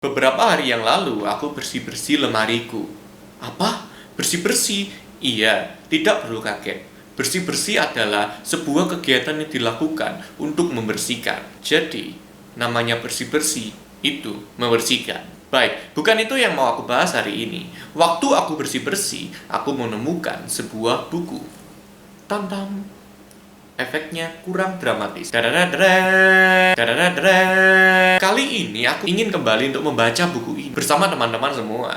Beberapa hari yang lalu, aku bersih-bersih lemariku. Apa? Bersih-bersih? Iya, tidak perlu kaget. Bersih-bersih adalah sebuah kegiatan yang dilakukan untuk membersihkan. Jadi, namanya bersih-bersih itu membersihkan. Baik, bukan itu yang mau aku bahas hari ini. Waktu aku bersih-bersih, aku menemukan sebuah buku. Tam-tam. Efeknya kurang dramatis. Dadadadadad, dadadadadad. Kali ini aku ingin kembali untuk membaca buku ini bersama teman-teman semua.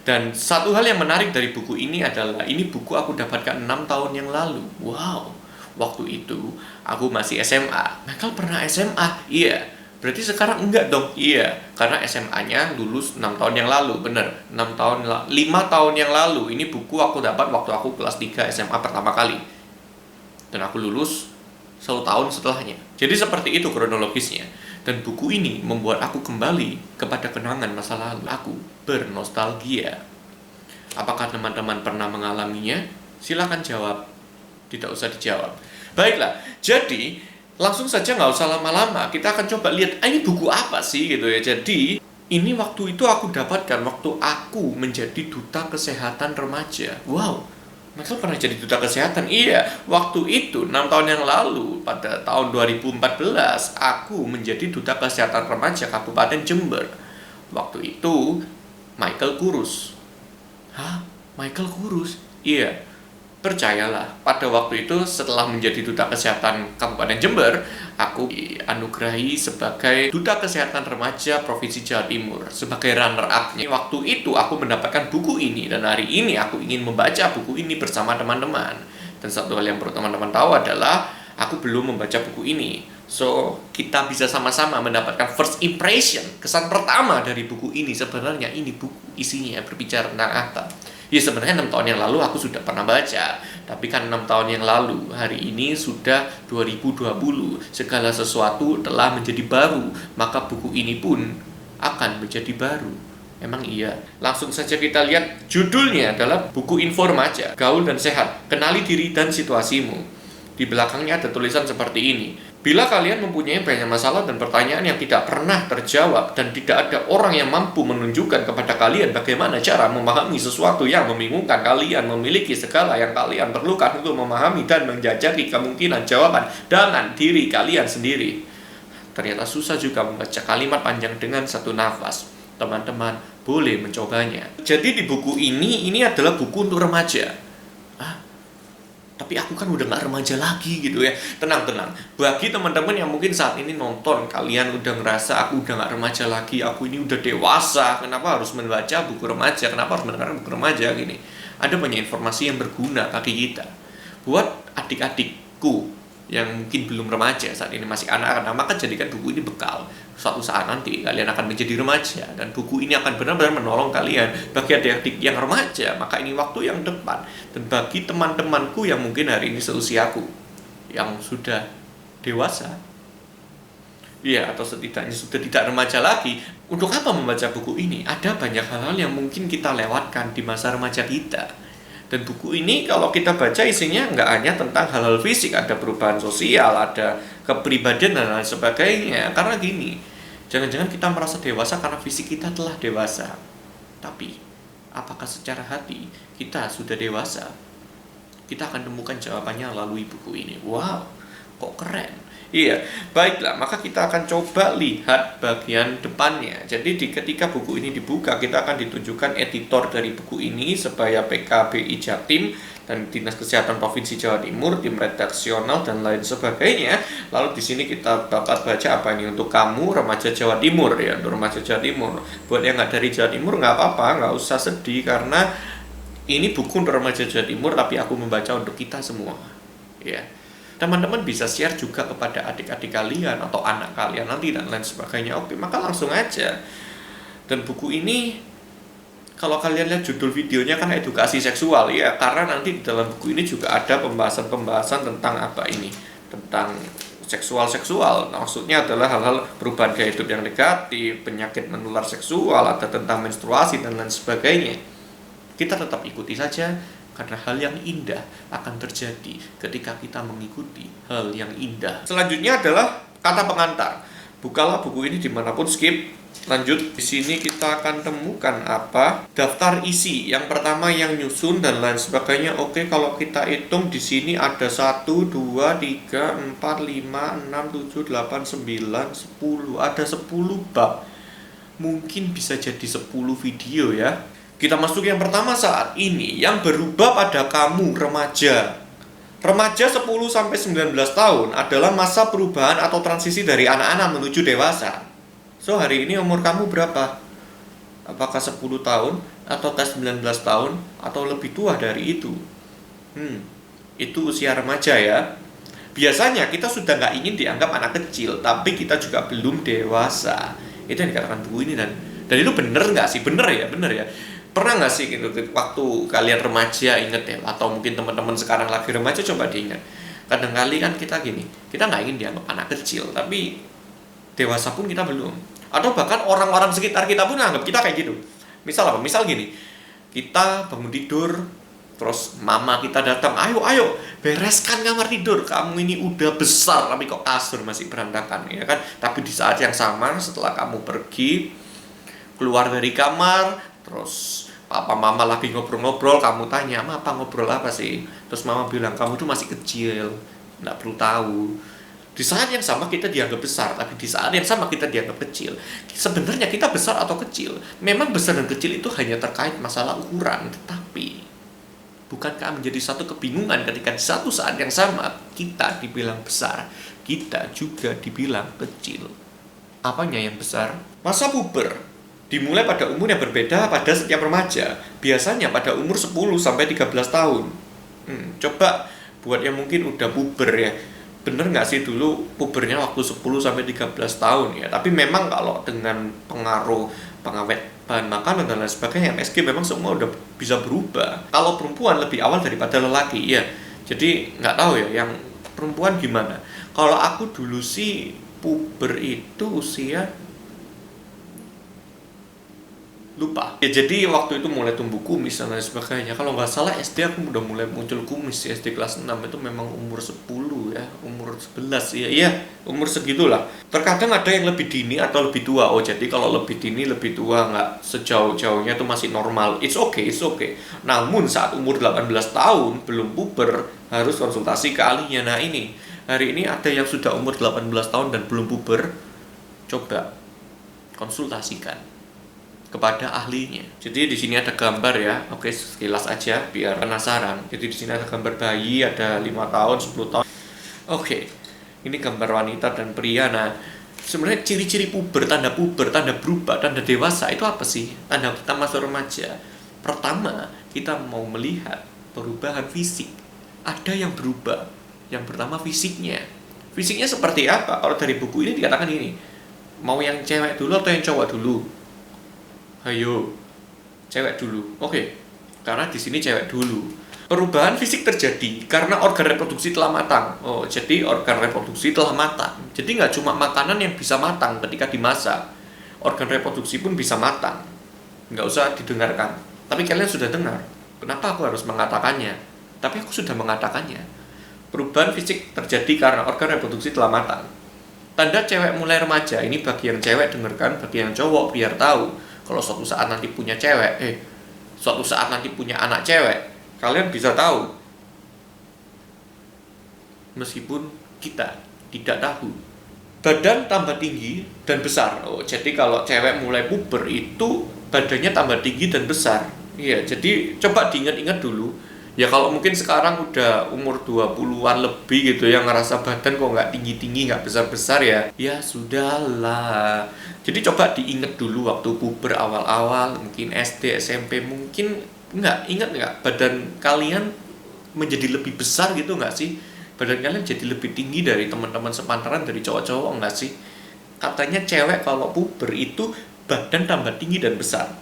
Dan satu hal yang menarik dari buku ini adalah ini buku aku dapatkan 6 tahun yang lalu. Wow, waktu itu aku masih SMA. Michael pernah SMA? Iya. Berarti sekarang enggak dong? Iya, karena SMA-nya lulus 6 tahun yang lalu. Bener, 6 tahun, 5 tahun yang lalu. Ini buku aku dapat waktu aku kelas 3 SMA pertama kali. Dan aku lulus 1 tahun setelahnya. Jadi seperti itu kronologisnya. Dan buku ini membuat aku kembali kepada kenangan masa lalu. Aku bernostalgia. Apakah teman-teman pernah mengalaminya? Silakan jawab. Tidak usah dijawab. Baiklah, jadi langsung saja nggak usah lama-lama. Kita akan coba lihat, ini buku apa sih gitu ya. Jadi ini waktu itu aku dapatkan waktu aku menjadi duta kesehatan remaja. Wow, Michael pernah jadi duta kesehatan? Iya, waktu itu 6 tahun yang lalu, pada tahun 2014, aku menjadi duta kesehatan remaja Kabupaten Jember. Waktu itu, Michael kurus. Hah? Michael kurus? Iya, percayalah, pada waktu itu setelah menjadi duta kesehatan Kabupaten Jember, aku dianugerahi sebagai duta kesehatan remaja Provinsi Jawa Timur sebagai runner-up-nya. Waktu itu aku mendapatkan buku ini dan hari ini aku ingin membaca buku ini bersama teman-teman. Dan satu hal yang perlu teman-teman tahu adalah aku belum membaca buku ini. So, kita bisa sama-sama mendapatkan first impression, kesan pertama dari buku ini. Sebenarnya ini buku isinya berbicara tentang apa? Ya sebenarnya 6 tahun yang lalu aku sudah pernah baca. Tapi kan 6 tahun yang lalu, hari ini sudah 2020. Segala sesuatu telah menjadi baru. Maka buku ini pun akan menjadi baru. Emang iya. Langsung saja kita lihat, judulnya adalah buku info remaja, gaul dan sehat, kenali diri dan situasimu. Di belakangnya ada tulisan seperti ini. Bila kalian mempunyai banyak masalah dan pertanyaan yang tidak pernah terjawab dan tidak ada orang yang mampu menunjukkan kepada kalian bagaimana cara memahami sesuatu yang membingungkan, kalian memiliki segala yang kalian perlukan untuk memahami dan menjajaki kemungkinan jawaban dengan diri kalian sendiri. Ternyata susah juga membaca kalimat panjang dengan satu nafas. Teman-teman boleh mencobanya. Jadi di buku ini adalah buku untuk remaja. Tapi aku kan udah gak remaja lagi gitu ya. Tenang. Bagi teman-teman yang mungkin saat ini nonton, kalian udah ngerasa aku udah gak remaja lagi, aku ini udah dewasa, kenapa harus membaca buku remaja, kenapa harus mendengarkan buku remaja gini. Ada banyak informasi yang berguna bagi kita. Buat adik-adikku yang mungkin belum remaja, saat ini masih anak-anak, maka jadikan buku ini bekal. Suatu saat nanti kalian akan menjadi remaja dan buku ini akan benar-benar menolong kalian. Bagi adik-adik yang remaja, maka ini waktu yang tepat. Dan bagi teman-temanku yang mungkin hari ini seusiaku, yang sudah dewasa, ya, atau setidaknya sudah tidak remaja lagi, untuk apa membaca buku ini? Ada banyak hal-hal yang mungkin kita lewatkan di masa remaja kita. Dan buku ini kalau kita baca isinya nggak hanya tentang hal-hal fisik, ada perubahan sosial, ada kepribadian dan lain sebagainya. Karena gini, jangan-jangan kita merasa dewasa karena fisik kita telah dewasa. Tapi, apakah secara hati kita sudah dewasa? Kita akan temukan jawabannya melalui buku ini. Wow, kok keren. Iya, baiklah, maka kita akan coba lihat bagian depannya. Jadi ketika buku ini dibuka, kita akan ditunjukkan editor dari buku ini sebaya PKBI Jatim dan Dinas Kesehatan Provinsi Jawa Timur, tim redaksional dan lain sebagainya. Lalu di sini kita dapat baca apa ini untuk kamu remaja Jawa Timur ya, untuk remaja Jawa Timur. Buat yang nggak dari Jawa Timur nggak apa-apa, nggak usah sedih karena ini buku untuk remaja Jawa Timur, tapi aku membaca untuk kita semua. Ya. Teman-teman bisa share juga kepada adik-adik kalian atau anak kalian nanti dan lain sebagainya. Oke, maka langsung aja. Dan buku ini, kalau kalian lihat judul videonya kan edukasi seksual ya, karena nanti di dalam buku ini juga ada pembahasan-pembahasan tentang apa ini, tentang seksual. Maksudnya adalah hal-hal perubahan gaya hidup yang negatif, penyakit menular seksual, ada tentang menstruasi dan lain sebagainya. Kita tetap ikuti saja. Karena hal yang indah akan terjadi ketika kita mengikuti hal yang indah. Selanjutnya adalah kata pengantar. Bukalah buku ini dimanapun, skip. Lanjut, di sini kita akan temukan apa? Daftar isi. Yang pertama yang nyusun dan lain sebagainya. Oke, kalau kita hitung di sini ada 1, 2, 3, 4, 5, 6, 7, 8, 9, 10. Ada 10 bab. Mungkin bisa jadi 10 video ya. Kita masuk yang pertama saat ini, yang berubah pada kamu remaja. Remaja 10-19 tahun adalah masa perubahan atau transisi dari anak-anak menuju dewasa. So, hari ini umur kamu berapa? Apakah 10 tahun, ataukah 19 tahun, atau lebih tua dari itu? Itu usia remaja ya. Biasanya kita sudah nggak ingin dianggap anak kecil, tapi kita juga belum dewasa. Itu yang dikatakan buku ini, dan itu bener nggak sih? Bener ya. Pernah nggak sih gitu, waktu kalian remaja, inget ya, atau mungkin teman-teman sekarang lagi remaja, coba diingat. Kadang-kali kan kita gini, kita nggak ingin dianggap anak kecil, tapi dewasa pun kita belum. Atau bahkan orang-orang sekitar kita pun anggap kita kayak gitu. Misal apa? Misal gini, kita bangun tidur, terus mama kita datang, ayo bereskan kamar tidur, kamu ini udah besar tapi kok kasur masih berantakan, ya kan? Tapi di saat yang sama, setelah kamu pergi keluar dari kamar, terus papa mama lagi ngobrol-ngobrol, kamu tanya, apa ngobrol apa sih? Terus mama bilang, kamu tuh masih kecil, nggak perlu tahu. Di saat yang sama kita dianggap besar, tapi di saat yang sama kita dianggap kecil. Sebenarnya kita besar atau kecil? Memang besar dan kecil itu hanya terkait masalah ukuran, tetapi bukankah menjadi satu kebingungan ketika di satu saat yang sama kita dibilang besar, kita juga dibilang kecil? Apanya yang besar? Masa puber dimulai pada umur yang berbeda pada setiap remaja, biasanya pada umur 10-13 tahun. Coba buat yang mungkin udah puber ya, bener nggak sih dulu pubernya waktu 10-13 tahun ya? Tapi memang kalau dengan pengaruh pengawet bahan makanan dan lain sebagainya, MSG memang semua udah bisa berubah. Kalau perempuan lebih awal daripada lelaki ya. Jadi nggak tahu ya yang perempuan gimana. Kalau aku dulu sih puber itu usia lupa ya, jadi waktu itu mulai tumbuh kumis dan lain sebagainya. Kalau nggak salah SD aku udah mulai muncul kumis ya, SD kelas 6 itu memang umur 10 ya, umur 11 ya, iya umur segitulah. Terkadang ada yang lebih dini atau lebih tua. Oh, jadi kalau lebih dini lebih tua nggak sejauh-jauhnya itu masih normal, it's okay. Namun saat umur 18 tahun belum puber, harus konsultasi ke ahlinya. Nah ini, hari ini ada yang sudah umur 18 tahun dan belum puber, coba konsultasikan kepada ahlinya. Jadi di sini ada gambar ya. Oke, sekilas aja biar penasaran. Jadi di sini ada gambar bayi, ada 5 tahun, 10 tahun. Oke. Ini gambar wanita dan pria. Nah, sebenarnya ciri-ciri puber, tanda berubah, tanda dewasa itu apa sih? Tanda kita masuk remaja. Pertama, kita mau melihat perubahan fisik. Ada yang berubah. Yang pertama fisiknya. Fisiknya seperti apa? Kalau dari buku ini dikatakan ini. Mau yang cewek dulu atau yang cowok dulu? Ayo, cewek dulu. Oke, karena di sini cewek dulu. Perubahan fisik terjadi karena organ reproduksi telah matang. Oh, jadi organ reproduksi telah matang. Jadi nggak cuma makanan yang bisa matang ketika dimasak, organ reproduksi pun bisa matang. Nggak usah didengarkan. Tapi kalian sudah dengar. Kenapa aku harus mengatakannya? Tapi aku sudah mengatakannya. Perubahan fisik terjadi karena organ reproduksi telah matang. Tanda cewek mulai remaja, ini bagi yang cewek dengarkan, bagi yang cowok biar tahu. Kalau suatu saat nanti punya cewek, suatu saat nanti punya anak cewek, kalian bisa tahu. Meskipun kita tidak tahu. Badan tambah tinggi dan besar. Oh, jadi kalau cewek mulai puber itu badannya tambah tinggi dan besar. Iya, jadi coba diingat-ingat dulu. Ya kalau mungkin sekarang udah umur 20-an lebih gitu ya, ngerasa badan kok nggak tinggi-tinggi, nggak besar-besar ya. Ya sudahlah. Jadi coba diingat dulu waktu puber awal-awal, mungkin SD, SMP, mungkin ingat nggak badan kalian menjadi lebih besar gitu nggak sih? Badan kalian jadi lebih tinggi dari teman-teman sepantaran, dari cowok-cowok nggak sih? Katanya cewek kalau puber itu badan tambah tinggi dan besar.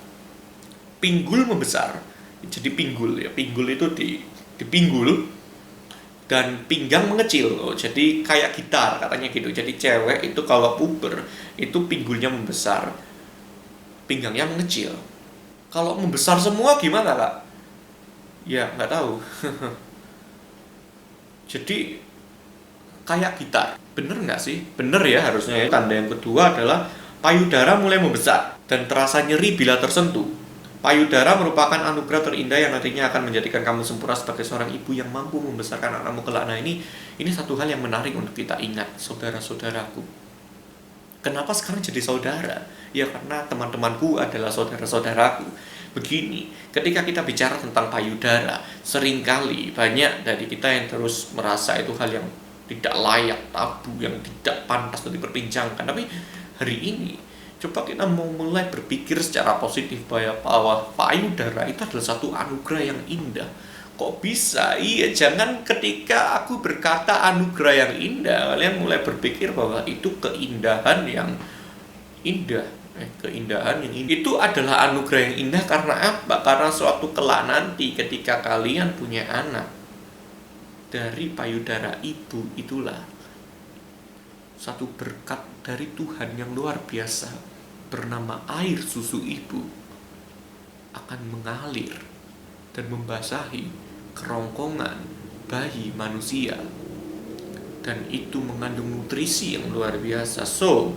Pinggul membesar. Jadi pinggul itu di pinggul dan pinggang mengecil. Oh, jadi kayak gitar katanya gitu. Jadi cewek itu kalau puber itu pinggulnya membesar, pinggangnya mengecil. Kalau membesar semua gimana, Kak? Ya nggak tahu. Jadi kayak gitar. Bener nggak sih? Bener ya harusnya ya. Tanda yang kedua adalah payudara mulai membesar dan terasa nyeri bila tersentuh. Payudara merupakan anugerah terindah yang nantinya akan menjadikan kamu sempurna sebagai seorang ibu yang mampu membesarkan anakmu kelak. Nah, ini satu hal yang menarik untuk kita ingat, saudara-saudaraku. Kenapa sekarang jadi saudara? Ya karena teman-temanku adalah saudara-saudaraku. Begini, ketika kita bicara tentang payudara, seringkali banyak dari kita yang terus merasa itu hal yang tidak layak, tabu, yang tidak pantas untuk diperbincangkan. Tapi hari ini coba kita mau mulai berpikir secara positif bahwa payudara itu adalah satu anugerah yang indah. Kok bisa? Iya, jangan ketika aku berkata anugerah yang indah, kalian mulai berpikir bahwa itu keindahan yang indah. Keindahan yang indah. Itu adalah anugerah yang indah karena apa? Karena suatu kelak nanti ketika kalian punya anak dari payudara ibu, itulah satu berkat dari Tuhan yang luar biasa bernama air susu ibu akan mengalir dan membasahi kerongkongan bayi manusia, dan itu mengandung nutrisi yang luar biasa. So,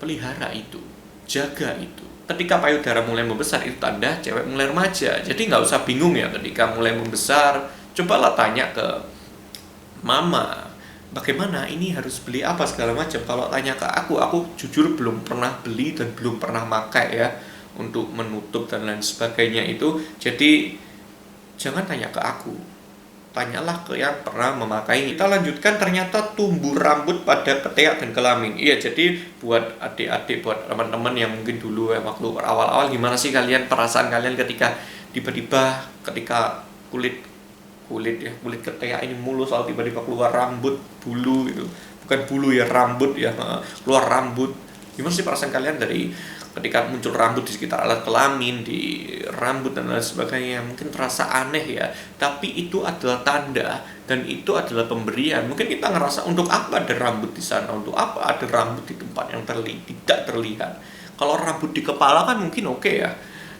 pelihara itu, jaga itu. Ketika payudara mulai membesar, itu tanda cewek mulai remaja. Jadi nggak usah bingung ya ketika mulai membesar. Cobalah tanya ke mama, bagaimana ini harus beli apa segala macam. Kalau tanya ke aku jujur belum pernah beli dan belum pernah pakai ya, untuk menutup dan lain sebagainya itu. Jadi jangan tanya ke aku, tanyalah ke yang pernah memakai. Kita lanjutkan, ternyata tumbuh rambut pada ketiak dan kelamin. Iya, jadi buat adik-adik, buat teman-teman yang mungkin dulu waktu awal-awal, gimana sih kalian, perasaan kalian ketika tiba-tiba ketika kulit ketiak ini mulus, lalu tiba-tiba keluar rambut, bulu gitu. Bukan bulu ya, rambut ya, keluar rambut. Gimana sih perasaan kalian dari ketika muncul rambut di sekitar alat kelamin, di rambut dan lain sebagainya? Mungkin terasa aneh ya, tapi itu adalah tanda dan itu adalah pemberian. Mungkin kita ngerasa, untuk apa ada rambut di sana, untuk apa ada rambut di tempat yang tidak terlihat. Kalau rambut di kepala kan mungkin oke ya,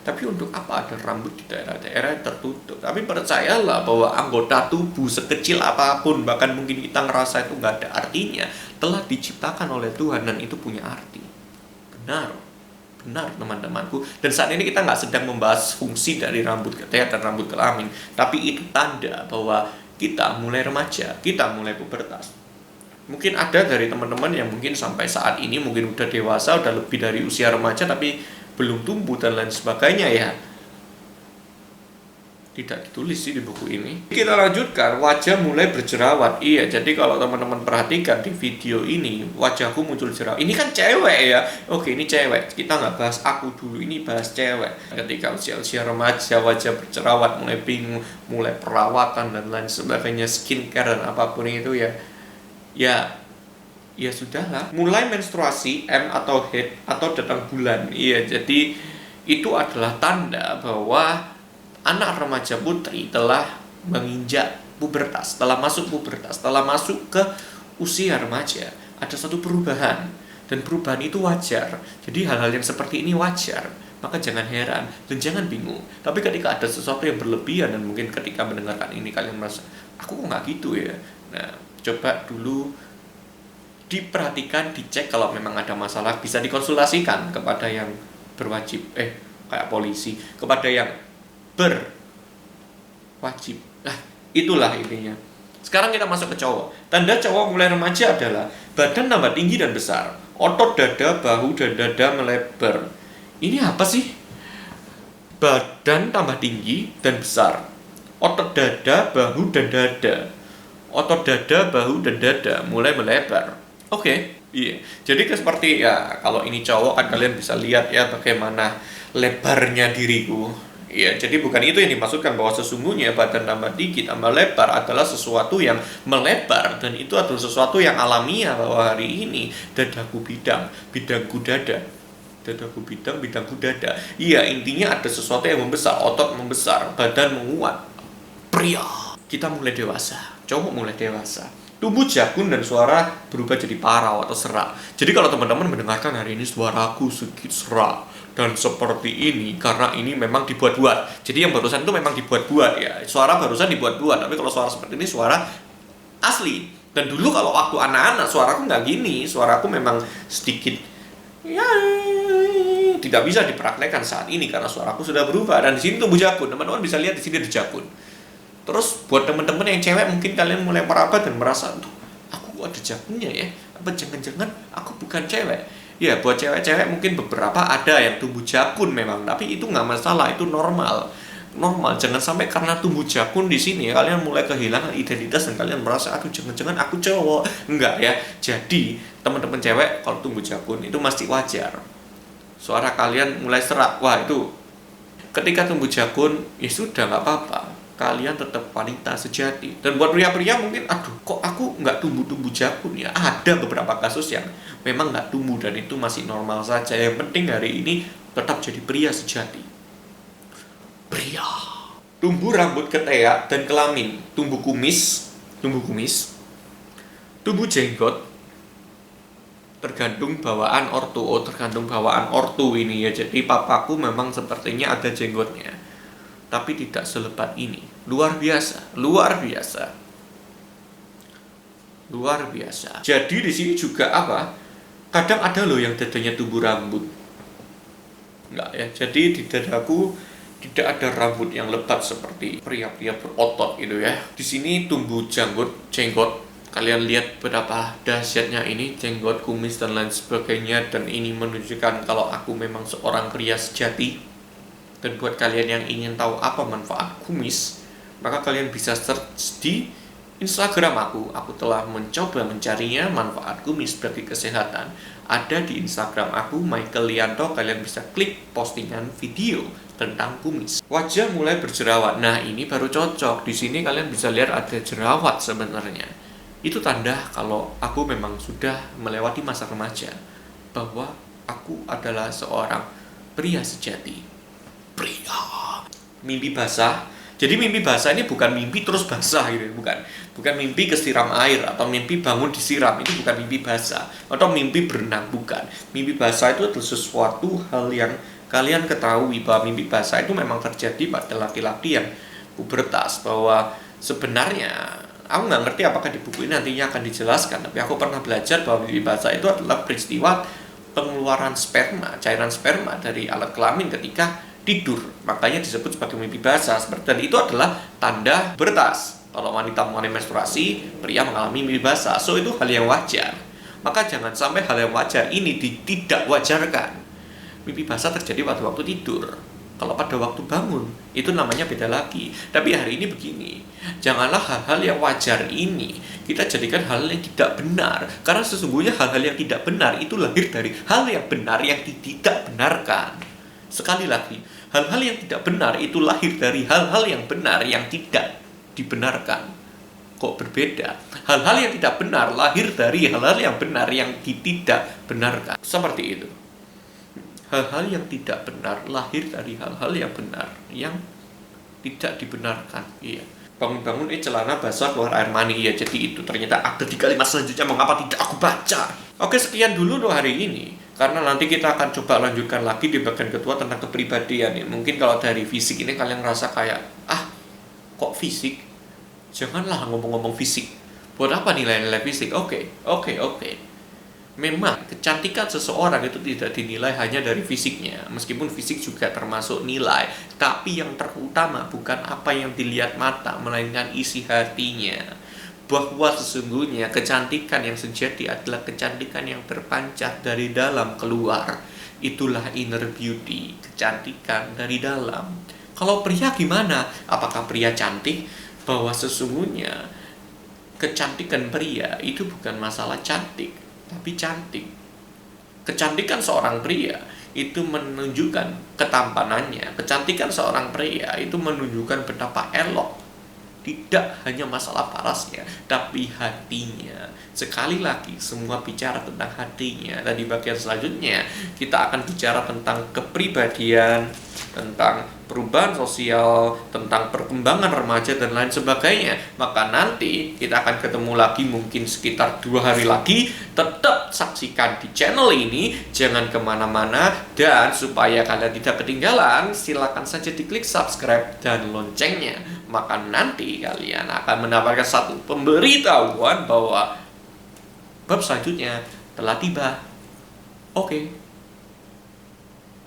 tapi untuk apa ada rambut di daerah-daerah yang tertutup? Tapi percayalah bahwa anggota tubuh sekecil apapun, bahkan mungkin kita ngerasa itu nggak ada artinya, telah diciptakan oleh Tuhan dan itu punya arti. Benar teman-temanku. Dan saat ini kita nggak sedang membahas fungsi dari rambut ketiak dan rambut kelamin, tapi itu tanda bahwa kita mulai remaja, kita mulai pubertas. Mungkin ada dari teman-teman yang mungkin sampai saat ini mungkin udah dewasa, udah lebih dari usia remaja, tapi belum tumbuh dan lain sebagainya ya. Tidak ditulis sih di buku ini. Kita lanjutkan, wajah mulai berjerawat. Iya, jadi kalau teman-teman perhatikan di video ini, wajahku muncul jerawat. Ini kan cewek ya. Oke, ini cewek. Kita nggak bahas aku dulu, ini bahas cewek. Ketika usia remaja, wajah berjerawat, mulai bingung, mulai perawatan dan lain sebagainya, skincare dan apapun itu ya. Ya sudahlah. Mulai menstruasi, atau head, atau datang bulan. Iya, jadi itu adalah tanda bahwa anak remaja putri telah menginjak pubertas, telah masuk pubertas, telah masuk ke usia remaja. Ada satu perubahan, dan perubahan itu wajar. Jadi hal-hal yang seperti ini wajar, maka jangan heran dan jangan bingung. Tapi ketika ada sesuatu yang berlebihan, dan mungkin ketika mendengarkan ini kalian merasa, aku kok nggak gitu ya. Nah, coba dulu diperhatikan, dicek. Kalau memang ada masalah, bisa dikonsultasikan kepada yang berwajib, kayak polisi, kepada yang berwajib. Itulah intinya. Sekarang kita masuk ke cowok. Tanda cowok mulai remaja adalah badan tambah tinggi dan besar, otot dada, bahu dan dada melebar. Ini apa sih? Badan tambah tinggi dan besar, otot dada, bahu dan dada. Otot dada, bahu dan dada mulai melebar. Oke. Iya. Jadi seperti ya, kalau ini cowok kan kalian bisa lihat ya bagaimana lebarnya diriku. Iya, jadi bukan itu yang dimaksudkan, bahwa sesungguhnya badan tambah tinggi, tambah lebar adalah sesuatu yang melebar, dan itu adalah sesuatu yang alamiah, bahwa hari ini dadaku bidang, bidangku dada. Dadaku bidang, bidangku dada. Iya, intinya ada sesuatu yang membesar, otot membesar, badan menguat. Pria, kita mulai dewasa, cowok mulai dewasa. Tubuh jagung dan suara berubah jadi parau atau serak. Jadi kalau teman-teman mendengarkan hari ini suaraku sedikit serak dan seperti ini, karena ini memang dibuat-buat. Jadi yang barusan itu memang dibuat-buat ya. Suara barusan dibuat-buat, tapi kalau suara seperti ini suara Asli. Dan dulu kalau waktu anak-anak suaraku nggak gini, suaraku memang sedikit ya tidak bisa dipraktekkan saat ini karena suaraku sudah berubah. Dan di sini tumbuh jakun, teman-teman bisa lihat di sini ada jakun. Terus buat teman-teman yang cewek mungkin kalian mulai meraba dan merasa, tuh aku kok ada jakunnya ya? Apa jangan-jangan aku bukan cewek? Ya buat cewek-cewek mungkin beberapa ada yang tumbuh jakun memang, tapi itu nggak masalah, itu normal. Jangan sampai karena tumbuh jakun di sini kalian mulai kehilangan identitas dan kalian merasa aduh jangan-jangan aku cowok. Enggak ya. Jadi teman-teman cewek kalau tumbuh jakun itu masih wajar. Suara kalian mulai serak, wah itu ketika tumbuh jakun ya sudah nggak apa-apa, kalian tetap wanita sejati. Dan buat pria-pria mungkin aduh kok aku nggak tumbuh jakun ya, ada beberapa kasus yang memang nggak tumbuh dan itu masih normal saja. Yang penting hari ini tetap jadi pria sejati. Pria. Tumbuh rambut ketiak dan kelamin, tumbuh kumis, tumbuh jenggot, tergantung bawaan ortu ini ya. Jadi papaku memang sepertinya ada jenggotnya, tapi tidak selebat ini. Luar biasa. Jadi di sini juga apa? Kadang ada loh yang dadanya tumbuh rambut. Enggak ya. Jadi di dadaku tidak ada rambut yang lebat seperti pria-pria berotot gitu ya. Di sini tumbuh jenggot. Kalian lihat betapa dahsyatnya ini, jenggot, kumis dan lain sebagainya. Dan ini menunjukkan kalau aku memang seorang pria sejati. Dan buat kalian yang ingin tahu apa manfaat kumis, maka kalian bisa search di Instagram aku. Aku telah mencoba mencarinya, manfaat kumis bagi kesehatan. Ada di Instagram aku, Michael Lianto. Kalian bisa klik postingan video tentang kumis. Wajah mulai berjerawat. Nah, ini baru cocok. Di sini kalian bisa lihat ada jerawat sebenarnya. Itu tanda kalau aku memang sudah melewati masa remaja, bahwa aku adalah seorang pria sejati. Pria. Mimpi basah. Jadi mimpi basah ini bukan mimpi terus basah gitu, bukan mimpi kesiram air atau mimpi bangun disiram, itu bukan mimpi basah, atau mimpi berenang, bukan. Mimpi basah itu adalah sesuatu hal yang kalian ketahui bahwa mimpi basah itu memang terjadi pada laki-laki yang pubertas, bahwa sebenarnya aku nggak ngerti apakah di buku ini nantinya akan dijelaskan, tapi aku pernah belajar bahwa mimpi basah itu adalah peristiwa pengeluaran sperma, cairan sperma dari alat kelamin ketika tidur, makanya disebut sebagai mimpi basah. Dan itu adalah tanda pubertas. Kalau wanita mengalami menstruasi, pria mengalami mimpi basah. So itu hal yang wajar. Maka jangan sampai hal yang wajar ini tidak wajarkan. Mimpi basah terjadi pada waktu tidur. Kalau pada waktu bangun, itu namanya beda lagi. Tapi hari ini begini, janganlah hal-hal yang wajar ini kita jadikan hal yang tidak benar. Karena sesungguhnya hal-hal yang tidak benar itu lahir dari hal yang benar yang tidak benarkan. Sekali lagi, hal-hal yang tidak benar itu lahir dari hal-hal yang benar yang tidak dibenarkan. Kok berbeda? Hal-hal yang tidak benar lahir dari hal-hal yang benar yang tidak benarkan. Seperti itu. Hal-hal yang tidak benar lahir dari hal-hal yang benar yang tidak dibenarkan. Iya. Bangun-bangun celana basah keluar air mani. Iya, jadi itu ternyata ada di kalimat selanjutnya, mengapa tidak aku baca. Oke, sekian dulu untuk hari ini. Karena nanti kita akan coba lanjutkan lagi di bagian kedua tentang kepribadian. Ya, mungkin kalau dari fisik ini kalian ngerasa kayak, kok fisik? Janganlah ngomong-ngomong fisik. Buat apa nilai-nilai fisik? Oke. Memang kecantikan seseorang itu tidak dinilai hanya dari fisiknya, meskipun fisik juga termasuk nilai. Tapi yang terutama bukan apa yang dilihat mata, melainkan isi hatinya. Bahwa sesungguhnya kecantikan yang sejati adalah kecantikan yang terpancar dari dalam keluar. Itulah inner beauty, kecantikan dari dalam. Kalau pria gimana? Apakah pria cantik? Bahwa sesungguhnya kecantikan pria itu bukan masalah cantik, tapi cantik. Kecantikan seorang pria itu menunjukkan ketampanannya. Kecantikan seorang pria itu menunjukkan betapa elok. Tidak hanya masalah parasnya, tapi hatinya. Sekali lagi, semua bicara tentang hatinya. Dan di bagian selanjutnya, kita akan bicara tentang kepribadian, tentang perubahan sosial, tentang perkembangan remaja, dan lain sebagainya. Maka nanti kita akan ketemu lagi mungkin sekitar 2 hari lagi. Tetap saksikan di channel ini, jangan kemana-mana. Dan supaya kalian tidak ketinggalan, silakan saja diklik subscribe dan loncengnya. maka nanti kalian akan mendapatkan satu pemberitahuan bahwa bab selanjutnya telah tiba. Oke.